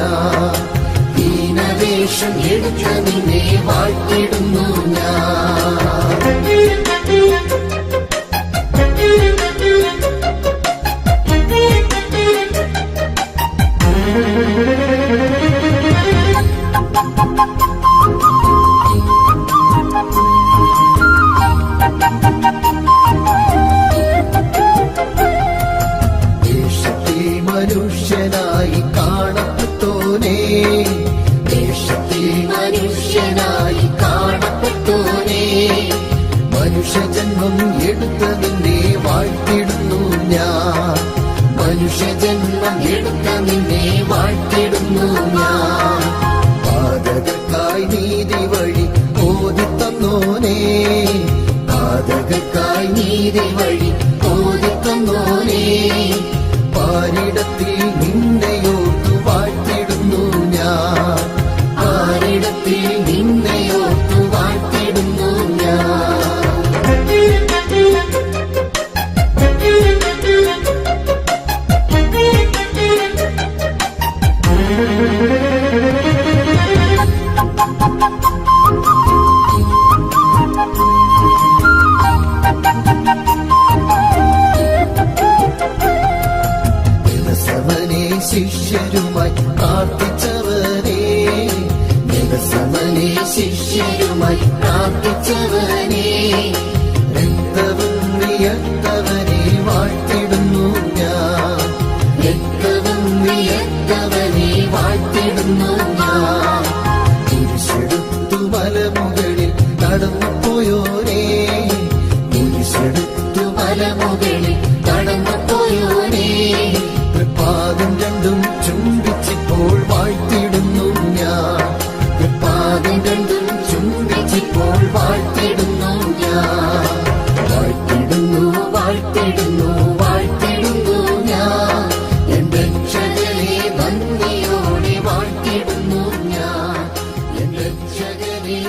ഞാൻ. ദീനവേഷം എടുത്ത നിന്നെ വാഴ്ത്തിടുന്നു ഞാൻ. മനുഷ്യനായി കാണപ്പെട്ടോനേ, ദേശത്തിൽ മനുഷ്യനായി കാണപ്പെട്ടോനേ, മനുഷ്യജന്മം എടുത്ത നിന്നെ വാഴ്ത്തിടുന്നു ഞാൻ. മനുഷ്യജന്മം എടുത്ത നിന്നെ വാഴ്ത്തിടുന്നു ഞാൻ. പാതകർക്കായി നീതി വഴി ഓതിത്തന്നോനേ, പാതകർക്കായി നീതി വഴി ഓതിത്തന്നോനേ, പാരിടത്തിൽ നിന്നെയോർത്തു വാഴ്ത്തിടുന്നു ഞാൻ. പാരിടത്തിൽ നിന്നെയോർത്തു വാഴ്ത്തിടുന്നു ഞാൻ. ശിഷ്യരുമായി പ്രാർത്ഥിച്ചവനേ, ജനസമനെ ശിഷ്യരുമായി പ്രാർത്ഥിച്ചവനേ, രക്തവും വിയർത്തവനെ വാഴ്ത്തിടുന്നു ഞാൻ. രക്തവും വിയർത്തവനെ വാഴ്ത്തിടുന്നു ഞാൻ. കുരിശെടുത്തു മലമുകളിൽ നടന്നുപോയോനേ, കുരിശെടുത്തു മലമുകളിൽ നടന്നുപോയോനേ, പാദം രണ്ടും ചുംബിച്ചിപ്പോൾ വാഴ്ത്തിടുന്നു ഞാൻ. പാദം രണ്ടും ചുംബിച്ചിപ്പോൾ വാഴ്ത്തിടുന്നു ഞാൻ. വാഴ്ത്തിടുന്നു വാഴ്ത്തിടുന്നു വാഴ്ത്തിടുന്നു ഞാൻ. എന്റെ രക്ഷകനെ നന്ദിയോടെ വാഴ്ത്തിടുന്നു ഞാൻ. എന്റെ രക്ഷകനെ